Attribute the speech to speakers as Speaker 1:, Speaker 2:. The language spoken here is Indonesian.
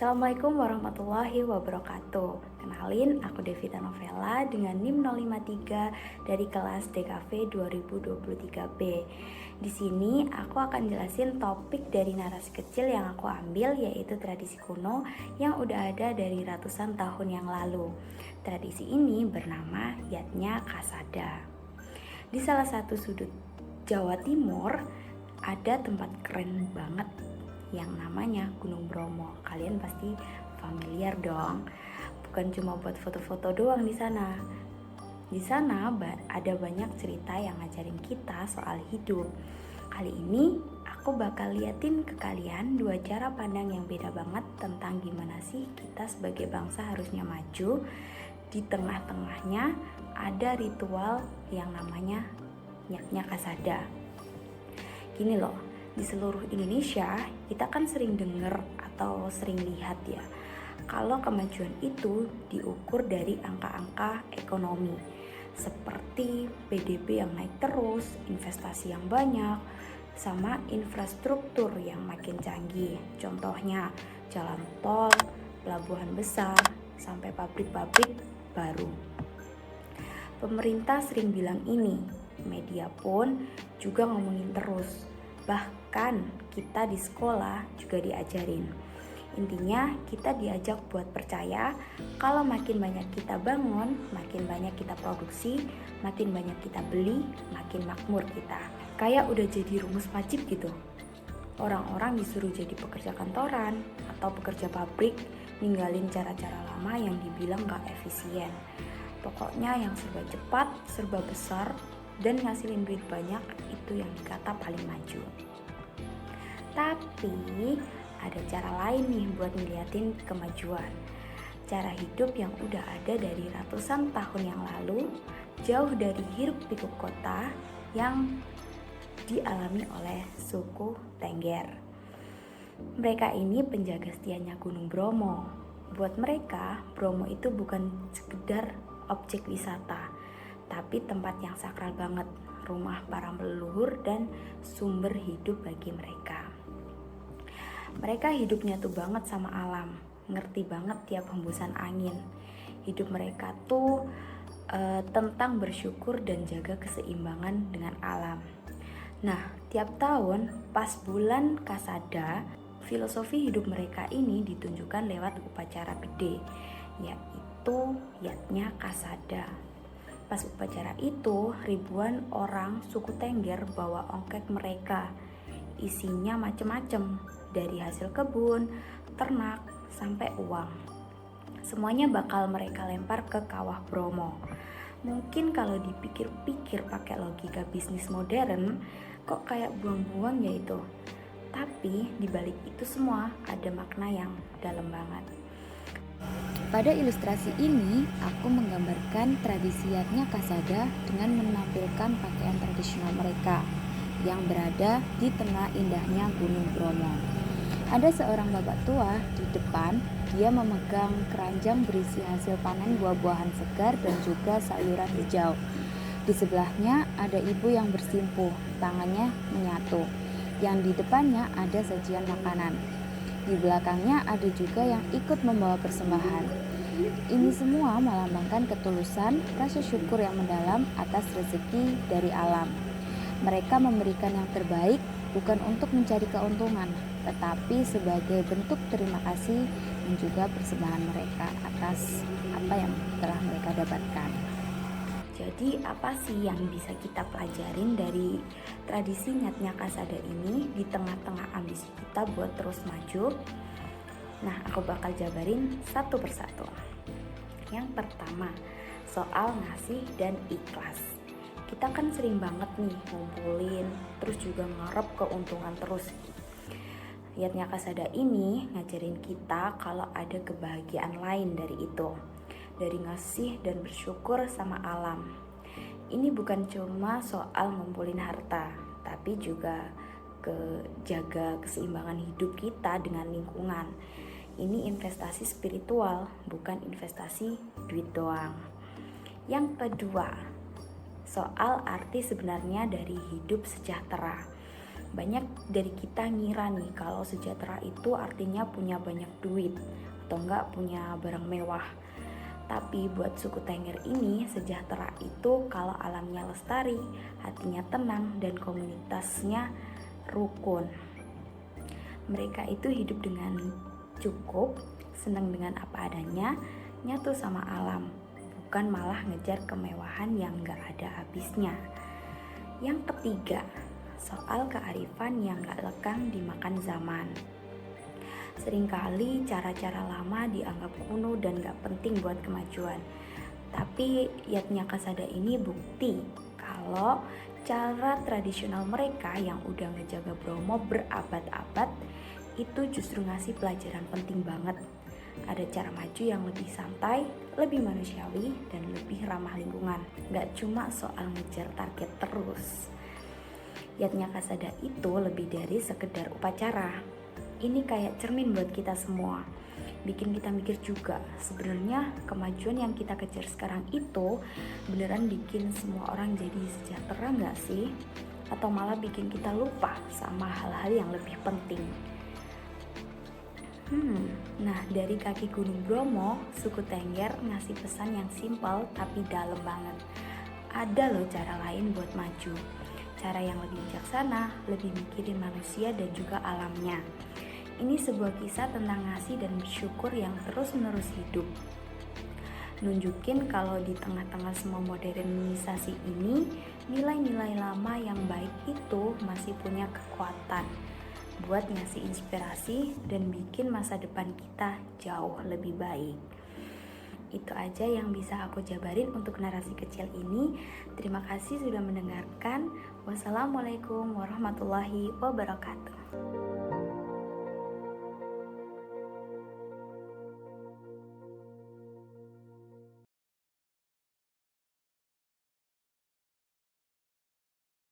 Speaker 1: Assalamualaikum warahmatullahi wabarakatuh. Kenalin, aku Devita Novella dengan NIM 053 dari kelas DKV 2023B. Di sini aku akan jelasin topik dari narasi kecil yang aku ambil, yaitu tradisi kuno yang udah ada dari ratusan tahun yang lalu. Tradisi ini bernama Yatnya Kasada. Di salah satu sudut Jawa Timur ada tempat keren banget yang namanya Gunung Bromo. Kalian pasti familiar dong. Bukan cuma buat foto-foto doang di sana. Di sana ada banyak cerita yang ngajarin kita soal hidup. Kali ini aku bakal liatin ke kalian dua cara pandang yang beda banget tentang gimana sih kita sebagai bangsa harusnya maju. Di tengah-tengahnya ada ritual yang namanya Yatnya Kasada. Gini loh, di seluruh Indonesia kita kan sering dengar atau sering lihat ya, kalau kemajuan itu diukur dari angka-angka ekonomi seperti PDB yang naik terus, investasi yang banyak, sama infrastruktur yang makin canggih. Contohnya jalan tol, pelabuhan besar, sampai pabrik-pabrik baru. Pemerintah sering bilang ini, media pun juga ngomongin terus. Bahkan kita di sekolah juga diajarin. Intinya kita diajak buat percaya kalau makin banyak kita bangun, makin banyak kita produksi, makin banyak kita beli, makin makmur kita. Kayak udah jadi rumus wajib gitu. Orang-orang disuruh jadi pekerja kantoran atau pekerja pabrik, ninggalin cara-cara lama yang dibilang gak efisien. Pokoknya yang serba cepat, serba besar, dan ngasilin duit banyak, itu yang dikata paling maju. Tapi ada cara lain nih buat ngeliatin kemajuan. Cara hidup yang udah ada dari ratusan tahun yang lalu, jauh dari hiruk pikuk kota yang dialami oleh suku Tengger. Mereka ini penjaga setianya Gunung Bromo. Buat mereka, Bromo itu bukan sekedar objek wisata, tapi tempat yang sakral banget, rumah para leluhur dan sumber hidup bagi mereka. Mereka hidupnya tuh banget sama alam, ngerti banget tiap hembusan angin. Hidup mereka tuh tentang bersyukur dan jaga keseimbangan dengan alam. Nah, tiap tahun pas bulan Kasada, filosofi hidup mereka ini ditunjukkan lewat upacara gede, yaitu Yatnya Kasada. Pas upacara itu, ribuan orang suku Tengger bawa ongkek mereka. Isinya macem-macem, dari hasil kebun, ternak, sampai uang. Semuanya bakal mereka lempar ke kawah Bromo. Mungkin kalau dipikir-pikir pakai logika bisnis modern, kok kayak buang-buang ya itu. Tapi dibalik itu semua ada makna yang dalam banget.
Speaker 2: Pada ilustrasi ini, aku menggambarkan tradisi Yatnya Kasada dengan menampilkan pakaian tradisional mereka yang berada di tengah indahnya Gunung Bromo. Ada seorang bapak tua di depan, dia memegang keranjang berisi hasil panen buah-buahan segar dan juga sayuran hijau. Di sebelahnya ada ibu yang bersimpuh, tangannya menyatu. Yang di depannya ada sajian makanan. Di belakangnya ada juga yang ikut membawa persembahan. Ini semua melambangkan ketulusan, rasa syukur yang mendalam atas rezeki dari alam. Mereka memberikan yang terbaik bukan untuk mencari keuntungan, tetapi sebagai bentuk terima kasih dan juga persembahan mereka atas apa yang telah mereka dapatkan.
Speaker 1: Jadi apa sih yang bisa kita pelajarin dari tradisi Yatnya Kasada ini di tengah-tengah ambisi kita buat terus maju? Nah, aku bakal jabarin satu persatu. Yang pertama, soal ngasih dan ikhlas. Kita kan sering banget nih ngumpulin, terus juga ngarep keuntungan terus. Yatnya Kasada ini ngajarin kita kalau ada kebahagiaan lain dari itu, dari ngasih dan bersyukur sama alam. Ini bukan cuma soal ngumpulin harta, tapi juga jaga keseimbangan hidup kita dengan lingkungan. Ini investasi spiritual, bukan investasi duit doang. Yang kedua, soal arti sebenarnya dari hidup sejahtera. Banyak dari kita ngira nih kalau sejahtera itu artinya punya banyak duit atau enggak punya barang mewah. Tapi buat suku Tengger ini, sejahtera itu kalau alamnya lestari, hatinya tenang, dan komunitasnya rukun. Mereka itu hidup dengan cukup, senang dengan apa adanya, nyatu sama alam, bukan malah ngejar kemewahan yang gak ada habisnya. Yang ketiga, soal kearifan yang gak lekang dimakan zaman. Seringkali cara-cara lama dianggap kuno dan gak penting buat kemajuan. Tapi Yatnya Kasada ini bukti kalau cara tradisional mereka yang udah ngejaga Bromo berabad-abad itu justru ngasih pelajaran penting banget. Ada cara maju yang lebih santai, lebih manusiawi, dan lebih ramah lingkungan. Gak cuma soal ngejar target terus. Yatnya Kasada itu lebih dari sekedar upacara. Ini kayak cermin buat kita semua. Bikin kita mikir juga, sebenarnya kemajuan yang kita kejar sekarang itu beneran bikin semua orang jadi sejahtera gak sih? Atau malah bikin kita lupa sama hal-hal yang lebih penting? Nah, dari kaki Gunung Bromo, suku Tengger ngasih pesan yang simpel tapi dalam banget. Ada loh cara lain buat maju. Cara yang lebih bijaksana, lebih mikirin manusia dan juga alamnya. Ini sebuah kisah tentang ngasih dan bersyukur yang terus-menerus hidup. Nunjukin kalau di tengah-tengah semua modernisasi ini, nilai-nilai lama yang baik itu masih punya kekuatan buat ngasih inspirasi dan bikin masa depan kita jauh lebih baik. Itu aja yang bisa aku jabarin untuk narasi kecil ini. Terima kasih sudah mendengarkan. Wassalamualaikum warahmatullahi wabarakatuh.